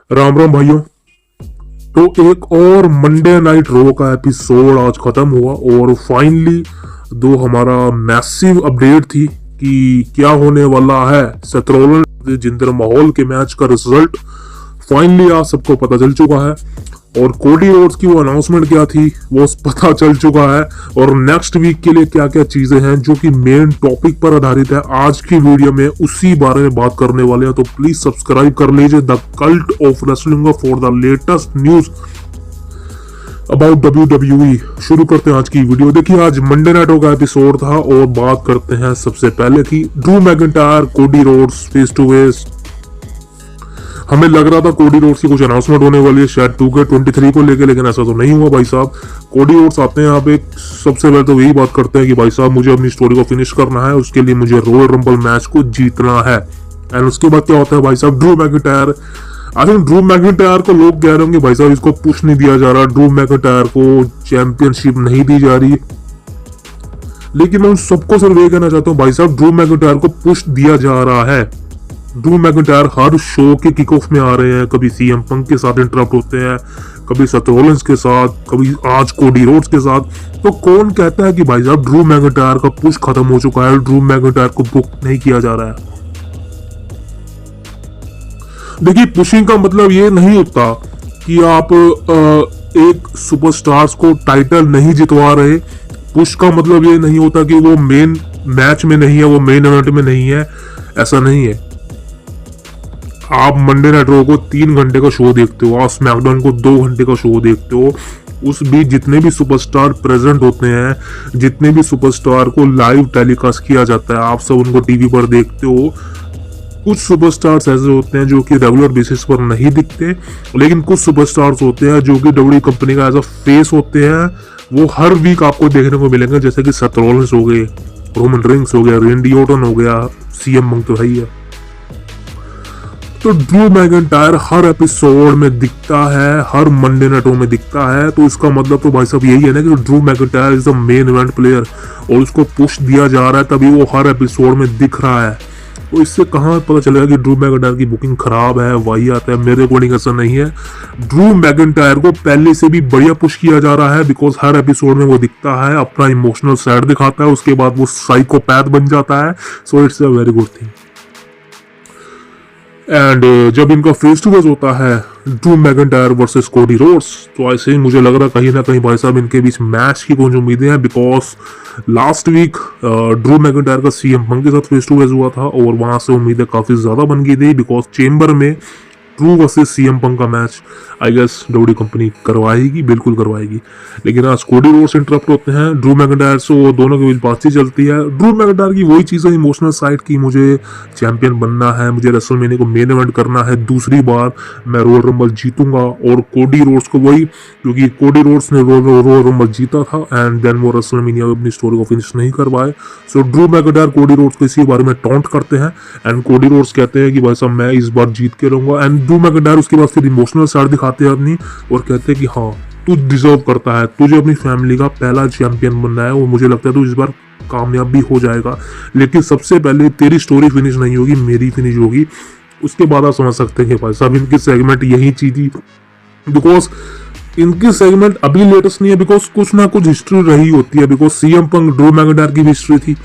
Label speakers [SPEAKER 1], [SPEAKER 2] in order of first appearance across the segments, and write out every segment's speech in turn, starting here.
[SPEAKER 1] राम राम भाइयों। तो एक और मंडे नाइट रो का एपिसोड आज खत्म हुआ और फाइनली दो हमारा मैसिव अपडेट थी कि क्या होने वाला है। सेथ रॉलिंस जिंदर महल के मैच का रिजल्ट फाइनली आज सबको पता चल चुका है और कोडी रोड्स की वो अनाउंसमेंट क्या थी वो पता चल चुका है। और नेक्स्ट वीक के लिए क्या क्या चीजें हैं जो कि मेन टॉपिक पर आधारित है, आज की वीडियो में उसी बारे में बात करने वाले हैं। तो प्लीज सब्सक्राइब कर लीजिए the cult of wrestling for the latest news about WWE। शुरू करते हैं आज की वीडियो। देखिए आज मंडे नाइट का एपिसोड था और बात करते हैं सबसे पहले की Drew McIntyre Cody Rhodes face to face. हमें लग रहा था कोडी रोड्स की कुछ अनाउंसमेंट होने वाली है शायद 2K23 को लेके, लेकिन ऐसा तो नहीं हुआ भाई साहब। कोडी रोड्स आते हैं यहाँ पे, सबसे पहले तो यही बात करते हैं कि भाई साहब मुझे अपनी स्टोरी को फिनिश करना है, उसके लिए मुझे रॉयल रंबल मैच को जीतना है। एंड उसके बाद क्या होता है भाई साहब, Drew McIntyre. I think Drew McIntyre को लोग कह रहे होंगे भाई साहब इसको पुश नहीं दिया जा रहा, ड्रू मैकिंटायर को चैंपियनशिप नहीं दी जा रही, लेकिन मैं उन सबको सिर्फ ये कहना चाहता हूँ भाई साहब ड्रू मैकिंटायर को पुश दिया जा रहा है। ड्रू मैकिंटायर हर शो के किक ऑफ में आ रहे हैं, कभी सीएम पंक के साथ इंटरप्ट होते हैं, कभी सेथ रॉलिंस के साथ, कभी आज कोडी रोड्स के साथ। तो कौन कहता है कि भाई साहब ड्रू मैकिंटायर का पुश खत्म हो चुका है, ड्रू मैकिंटायर को बुक नहीं किया जा रहा है। देखिए पुशिंग का मतलब ये नहीं होता कि आप एक सुपरस्टार्स को टाइटल नहीं जितवा रहे। पुश का मतलब ये नहीं होता कि वो मेन मैच में नहीं है, वो मेन इवेंट में नहीं है, ऐसा नहीं है। आप मंडे नाइट रो को 3 घंटे का शो देखते हो, आप स्मैकडाउन को 2 घंटे का शो देखते हो, उस बीच जितने भी सुपरस्टार प्रेजेंट होते हैं, जितने भी सुपरस्टार को लाइव टेलीकास्ट किया जाता है, आप सब उनको टीवी पर देखते हो। कुछ सुपरस्टार्स ऐसे होते हैं जो कि रेगुलर बेसिस पर नहीं दिखते, लेकिन कुछ सुपरस्टार्स होते हैं जो कि डब्ल्यूडब्ल्यूई कंपनी का एज अ फेस होते हैं, वो हर वीक आपको देखने को मिलेंगे। जैसे कि सेथ रॉलिंस हो गए, रोमन रिंग्स हो गया, रेंडी ऑर्टन हो गया, सीएम पंक तो है ही है। तो ड्रू मैकिंटायर हर एपिसोड में दिखता है, हर मंडे नाइटों में दिखता है। तो इसका मतलब तो भाई साहब यही है ना कि Drew McIntyre is the main event player और उसको पुश दिया जा रहा है, तभी वो हर एपिसोड में दिख रहा है। तो इससे कहाँ पता चलेगा कि ड्रू मैकिंटायर की बुकिंग खराब है, वही आता है। मेरे अकॉर्डिंग ऐसा नहीं है। ड्रू मैकिंटायर को पहले से भी बढ़िया पुश किया जा रहा है, बिकॉज हर एपिसोड में वो दिखता है, अपना इमोशनल साइड दिखाता है, उसके बाद वो साइकोपैथ बन जाता है। So it's a very good thing. And जब इनका फेस टू फेस होता है Drew McIntyre versus Cody Rhodes, तो ऐसे ही मुझे लग रहा है कहीं ना कहीं भाई साहब इनके बीच मैच की कुछ उम्मीदें हैं, because last week Drew McIntyre का सीएम पंक के साथ फेस टू फेस हुआ था और वहां से उम्मीदें काफी ज्यादा बन गई थी, बिकॉज चेंबर में ड्रू वर्सेस सीएम पंक का match I guess WWE company करवाएगी, बिल्कुल करवाएगी। लेकिन आज कोडी रोड्स इंटरप्ट होते हैं ड्रू मैकिंटायर से, वो दोनों के बीच बातचीत चलती है। ड्रू मैकिंटायर की वही चीज़ है इमोशनल साइड की, मुझे चैंपियन बनना है, मुझे रेसलमेनिया को मेन इवेंट करना है, दूसरी बार मैं रॉयल रंबल जीतूंगा। और कोडी रोड्स को वही, क्योंकि कोडी रोड्स ने रॉयल रंबल जीता था एंड देन वो रेसलमेनिया में अपनी स्टोरी को फिनिश नहीं करवाए। सो ड्रू मैकिंटायर कोडी रोड्स को इसी बारे में टॉन्ट करते हैं एंड कोडी रोड्स कहते हैं कि भाई साहब मैं इस बार जीत के रहूंगा। एंड ड्रू मैकिंटायर उसके बाद फिर इमोशनल साइड दिखाते हैं अपनी और कहते हैं कि हाँ तू डिजर्व करता है, तुझे अपनी फैमिली का पहला चैंपियन बनना है और मुझे लगता है तू इस बार कामयाब भी हो जाएगा, लेकिन सबसे पहले तेरी स्टोरी फिनिश नहीं होगी, मेरी फिनिश होगी। उसके बाद आप समझ सकते हैं कि भाई साहब इनकी सेगमेंट यही चीज थी, बिकॉज इनकी सेगमेंट अभी लेटेस्ट नहीं है, बिकॉज कुछ ना कुछ हिस्ट्री रही होती है। Because CM Punk Drew McIntyre की भी हिस्ट्री थी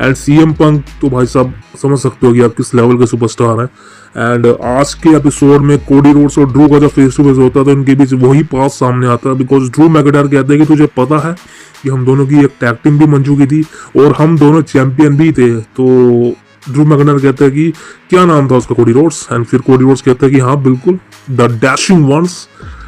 [SPEAKER 1] एंड सीएम पंक तो भाई साहब समझ सकते हो कि आप किस लेवल के सुपरस्टार हैं। एंड आज के एपिसोड में कोडी रोड्स और ड्रू का जब फेस टू फेस होता है तो इनके बीच वही पास सामने आता है, बिकॉज ड्रू मैकिंटायर कहते हैं कि तुझे पता है कि हम दोनों की एक टैग टीम भी बन चुकी थी और हम दोनों चैंपियन भी थे। तो ड्रू मैकिंटायर कहते हैं कि क्या नाम था उसका, कोडी रोड्स। एंड फिर कोडी रोड्स कहते हैं कि हाँ बिल्कुल द डैशिंग वंस।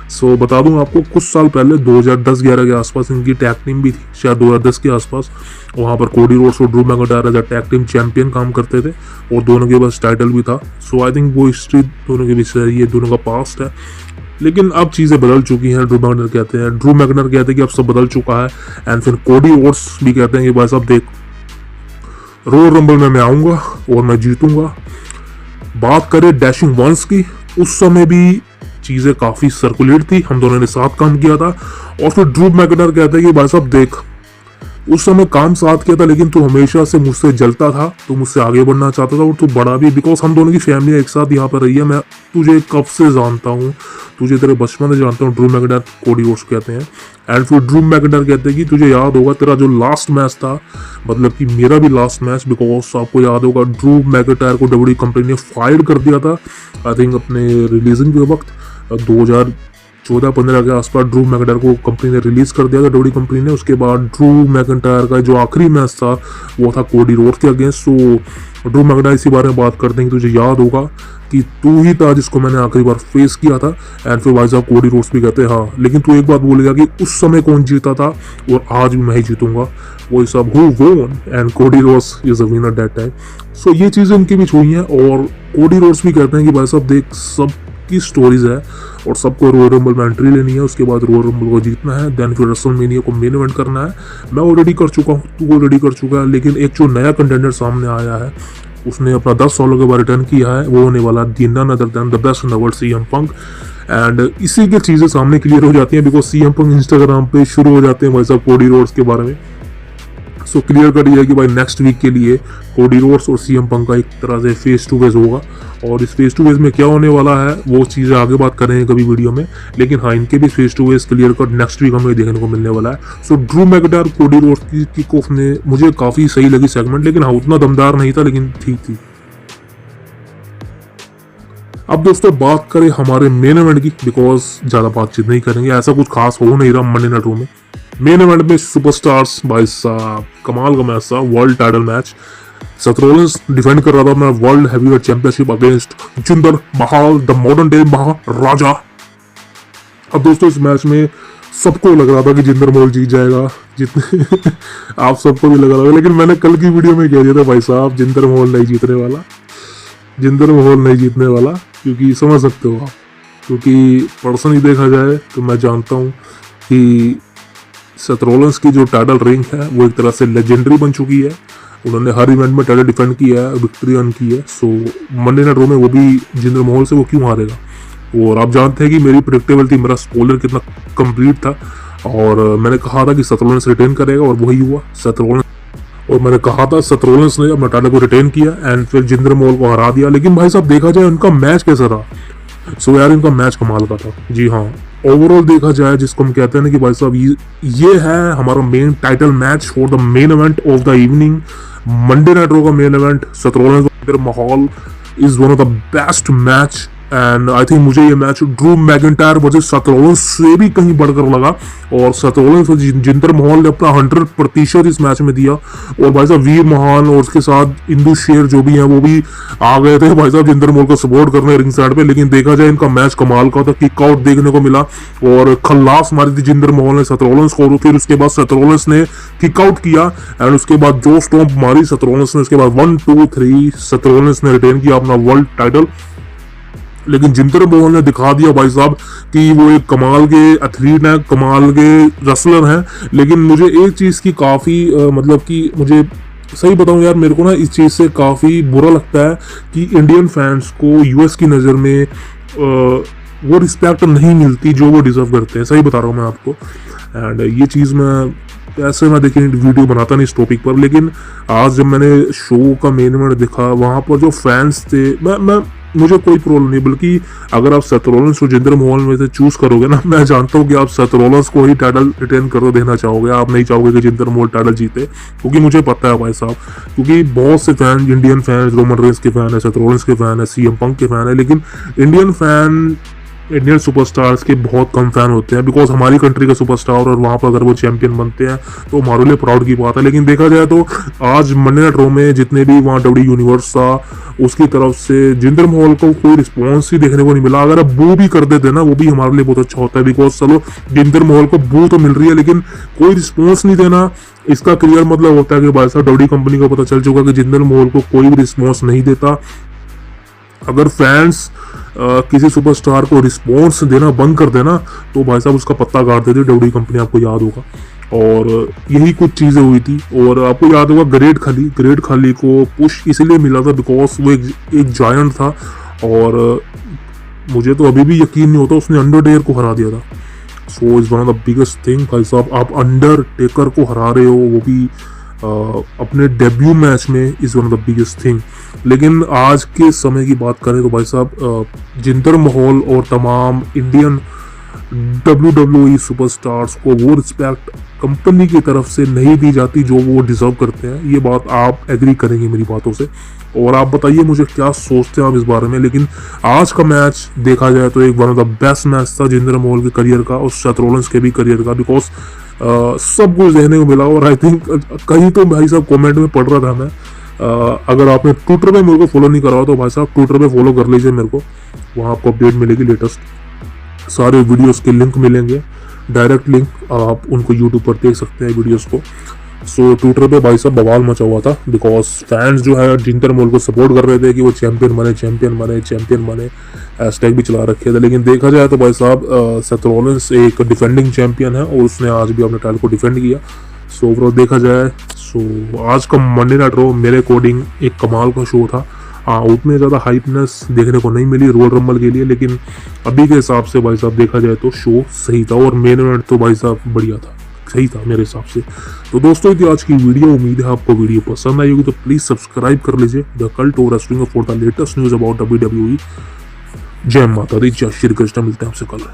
[SPEAKER 1] सो बता दूं आपको कुछ साल पहले 2010-11 के आसपास इनकी टैग टीम भी थी, शायद 2010 के आसपास। वहाँ पर कोडी रोड्स और Drew McIntyre as a tag team champion काम करते थे और दोनों के पास टाइटल भी था। सो आई थिंक वो हिस्ट्री दोनों के बीच रही है, दोनों का पास्ट है। लेकिन अब चीज़ें बदल चुकी हैं, ड्रू मैकिंटायर कहते हैं। ड्रू मैकिंटायर कहते हैं कि अब सब बदल चुका है। एंड फिर कोडी रोड्स भी कहते हैं कि भाई साहब देख, रॉयल रंबल में मैं आऊँगा और मैं जीतूंगा। बात करें डैशिंग वंस की, उस समय भी चीज़ें काफ़ी सर्कुलेट थी, हम दोनों ने साथ काम किया था। और फिर ड्रू मैकिंटायर कहते हैं कि भाई साहब देख, उस समय काम साथ किया था, लेकिन तू हमेशा से मुझसे जलता था, तू मुझसे आगे बढ़ना चाहता था और तू बड़ा भी, बिकॉज हम दोनों की फैमिली एक साथ यहाँ पर रही है। मैं तुझे कब से जानता हूँ, तुझे तेरे बचपन से जानता हूँ। ड्रू मैकइंटायर कोडी रोड्स कहते हैं, एंड फिर ड्रू मैकइंटायर कहते हैं कि तुझे याद होगा तेरा जो लास्ट मैच था, मतलब कि मेरा भी लास्ट मैच, बिकॉज आपको याद होगा ड्रू मैकइंटायर को डब्ल्यूडब्ल्यूई कंपनी ने फायर कर दिया था आई थिंक अपने रिलीजिंग के वक्त 2014-15 के आसपास ड्रू मैकइंटायर को कंपनी ने रिलीज कर दिया था, डब्ल्यूडब्ल्यूई कंपनी ने। उसके बाद ड्रू मैकइंटायर का जो आखिरी मैच था वो था कोडी रोड्स के अगेंस्ट। सो ड्रू मैकइंटायर इसी बारे में बात करते हैं कि तुझे याद होगा कि तू ही था जिसको मैंने आखिरी बार फेस किया था, एंड फिर भाई साहब कोडी रोड्स भी कहते हैं हाँ, लेकिन तू एक बात बोलेगा कि उस समय कौन जीता था और आज भी मैं ही जीतूंगा, वही सब who won, and Cody Rhodes is a winner that time. So ये चीज़ें इनके बीच हुई हैं, और कोडी रोड्स भी कहते हैं कि भाई साहब देख, सब की स्टोरीज है और सबको रॉयल रंबल में एंट्री लेनी है, उसके बाद रॉयल रंबल को जीतना है, देन फिर रेसलमेनिया को मेन इवेंट करना है। मैं ऑलरेडी कर चुका हूँ, तू ऑलरेडी कर चुका है, लेकिन एक जो नया कंटेंडर सामने आया है, उसने अपना 10 सालों के बाद रिटर्न किया है, वो होने वाला none other than the best in the world CM Punk. And इसी की चीज़ें सामने क्लियर हो जाती हैं, बिकॉज सीएम पंक इंस्टाग्राम पे शुरू हो जाते हैं भाई साहब कोडी रोड्स के बारे में। सो क्लियर कर दिया है कि भाई नेक्स्ट वीक के लिए कोडी रोड्स और सीएम पंक का एक तरह से फेस टू फेस होगा, और इस फेस टू फेस में क्या होने वाला है वो चीज़ें आगे बात करेंगे कभी वीडियो में, लेकिन हाँ इनके भी फेस टू फेस क्लियर कर नेक्स्ट वीक हमें देखने को मिलने वाला है। सो ड्रू मैकइंटायर कोडी रोड्स की किक ऑफ ने मुझे काफ़ी सही लगी सेगमेंट, लेकिन हाँ उतना दमदार नहीं था, लेकिन ठीक थी। अब दोस्तों बात करें हमारे मेन इवेंट की, बिकॉज ज़्यादा बातचीत नहीं करेंगे, ऐसा कुछ खास हो नहीं रहा मंडे नाइट रॉ में। मेन इवेंट में सुपरस्टार्स भाई साहब कमाल का मैच था, world title match. Seth Rollins defend कर रहा था अपना world heavyweight championship against Jinder Mahal, the modern day महाराजा। अब दोस्तों इस मैच में सबको लग रहा था कि जिंदर महल जीत जाएगा, जितने आप सबको भी लग रहा था, लेकिन मैंने कल की वीडियो में कह दिया था भाई साहब जिंदर महल नहीं जीतने वाला, जिंदर महल नहीं जीतने वाला, क्योंकि समझ सकते हो आप, क्योंकि पर्सनली देखा जाए तो मैं जानता हूँ कि सेथ रॉलिंस की जो टाइटल रिंग है वो एक तरह से लेजेंडरी बन चुकी है, उन्होंने हर इवेंट में टाइटल डिफेंड किया है, विक्ट्री अर्न की है। सो मंडे नाइट रॉ में वो भी जिंदर महल से वो क्यों हारेगा, और आप जानते हैं कि मेरी प्रेडिक्टेबल थी, मेरा स्पॉइलर कितना कंप्लीट था, और मैंने कहा था कि सेथ रॉलिंस रिटेन करेगा और वही हुआ, सेथ रॉलिंस, और मैंने कहा था सेथ रॉलिंस ने अपना टाइटल को रिटेन किया एंड फिर जिंदर महल को हरा दिया। लेकिन भाई साहब देखा जाए उनका मैच कैसा रहा, सो यार इनका मैच कमाल का था। जी हाँ, ओवरऑल देखा जाए जिसको हम कहते हैं ना कि भाई साहब ये है हमारा main title match for the main event of the evening, Monday night Raw का main event. Seth Rollins Jinder Mahal is one of the best match, and I think मुझे ये match Drew McIntyre versus Seth Rollins से भी कहीं बढ़कर लगा, और Seth Rollins और जिंदर महल ने अपना 100% इस मैच में दिया। और भाई साहब वीर महान और उसके साथ इंदू शेर जो भी हैं वो भी आ गए थे भाई साहब जिंदर महल को सपोर्ट करने रिंग साइड पे, लेकिन देखा जाए इनका मैच कमाल का था, किक आउट देखने को मिला और खल्लास मारी थी जिंदर महल ने सेथ रॉलिंस को, फिर उसके बाद सेथ रॉलिंस ने किक आउट किया एंड उसके बाद जो स्टॉम्प मारी सेथ रॉलिंस ने, उसके बाद 1 2 3 सेथ रॉलिंस ने रिटेन किया अपना वर्ल्ड टाइटल। लेकिन जिंदर महल ने दिखा दिया भाई साहब कि वो एक कमाल के एथलीट हैं, कमाल के रेसलर हैं। लेकिन मुझे एक चीज़ की काफ़ी मतलब कि मुझे सही बताऊं यार, मेरे को ना इस चीज़ से काफ़ी बुरा लगता है कि इंडियन फैंस को यूएस की नज़र में वो रिस्पेक्ट नहीं मिलती जो वो डिजर्व करते हैं। सही बता रहा हूँ मैं आपको, एंड ये चीज़ मैं ऐसे मैं देखिए वीडियो बनाता नहीं इस टॉपिक पर, लेकिन आज जब मैंने शो का मेन इवेंट देखा वहाँ पर जो फैंस थे, मैं मुझे कोई प्रॉब्लम नहीं, बल्कि अगर आप सेथ रॉलिंस और जिंदर महल में से चूज करोगे ना, मैं जानता हूँ कि आप सेथ रॉलिंस को ही टाइटल रिटेन कर देना चाहोगे, आप नहीं चाहोगे कि जिंदर महल टाइटल जीते, क्योंकि मुझे पता है भाई साहब, क्योंकि बहुत से fan, Indian fans Roman Reigns के फैन है, सेथ रॉलिंस के फैन है, सीएम पंक के फैन है, लेकिन इंडियन फैन इंडियन सुपरस्टार्स के बहुत कम फैन होते हैं, बिकॉज हमारी कंट्री का सुपरस्टार और वहाँ पर अगर वो चैंपियन बनते हैं तो हमारे लिए प्राउड की बात है। लेकिन देखा जाए तो आज मंडे नाइट रॉ में जितने भी वहाँ डब्ल्यूडब्ल्यूई यूनिवर्स था उसकी तरफ से जिंदर महल को कोई रिस्पॉन्स ही देखने को नहीं मिला। अगर अब बू भी कर देते ना वो भी हमारे लिए बहुत अच्छा होता है, बिकॉज चलो जिंदर महल को बू तो मिल रही है लेकिन कोई रिस्पॉन्स नहीं देना, इसका क्लियर मतलब होता है कि भाई साहब डब्ल्यूडब्ल्यूई कंपनी को पता चल चुका कि जिंदर महल को कोई भी रिस्पॉन्स नहीं देता। अगर फैंस किसी सुपरस्टार को रिस्पॉन्स देना बंद कर देना तो भाई साहब उसका पत्ता काट देते डब्ल्यूडब्ल्यूई कंपनी, आपको याद होगा। और यही कुछ चीज़ें हुई थी, और आपको याद होगा ग्रेट खाली को पुश इसलिए मिला था बिकॉज वो एक जायंट था, और मुझे तो अभी भी यकीन नहीं होता उसने अंडरटेकर को हरा दिया था। So is one of the biggest thing. भाई साहब आप अंडरटेकर को हरा रहे हो, वो भी अपने डेब्यू मैच में, is one of the biggest thing. लेकिन आज के समय की बात करें तो भाई साहब जिंदर महल और तमाम इंडियन WWE सुपरस्टार्स को वो रिस्पेक्ट कंपनी की तरफ से नहीं दी जाती जो वो डिजर्व करते हैं। ये बात आप एग्री करेंगे मेरी बातों से, और आप बताइए मुझे क्या सोचते हैं आप इस बारे में। लेकिन आज का मैच देखा जाए तो एक one of the best match था जिंदर महल के करियर का और सेथ रॉलिंस के भी करियर का, बिकॉज सब कुछ देखने को मिला। और आई थिंक कहीं तो भाई साहब कमेंट में पढ़ रहा था मैं, अगर आपने ट्विटर पे मेरे को फॉलो नहीं करा हो तो भाई साहब ट्विटर पे फॉलो कर लीजिए मेरे को, वहाँ आपको अपडेट मिलेगी लेटेस्ट, सारे वीडियोस के लिंक मिलेंगे, डायरेक्ट लिंक, आप उनको यूट्यूब पर देख सकते हैं वीडियोस को। सो ट्विटर पे भाई साहब बवाल मचा हुआ था, बिकॉज फैंस जो है जिंदर महल को सपोर्ट कर रहे थे कि वो चैंपियन बने, चैंपियन बने, चैंपियन बने, हैशटैग भी चला रखे थे। लेकिन देखा जाए तो भाई साहब सेथ रॉलिंस एक डिफेंडिंग चैंपियन है और उसने आज भी अपने टाइटल को डिफेंड किया। सो ओवरऑल देखा जाए सो आज का मंडे नाइट रॉ मेरे अकॉर्डिंग एक कमाल का शो था। हाँ, उतने ज़्यादा हाइपनेस देखने को नहीं मिली रॉयल रंबल के लिए, लेकिन अभी के हिसाब से भाई साहब देखा जाए तो शो सही था और मेन इवेंट तो भाई साहब बढ़िया था, सही था मेरे हिसाब से। तो दोस्तों ये थी आज की वीडियो, उम्मीद है आपको वीडियो पसंद आई होगी, तो प्लीज़ सब्सक्राइब कर लीजिए the cult of wrestling for the latest news about WWE। जय माता दी, जय श्री कृष्ण, मिलते हैं आपसे कल।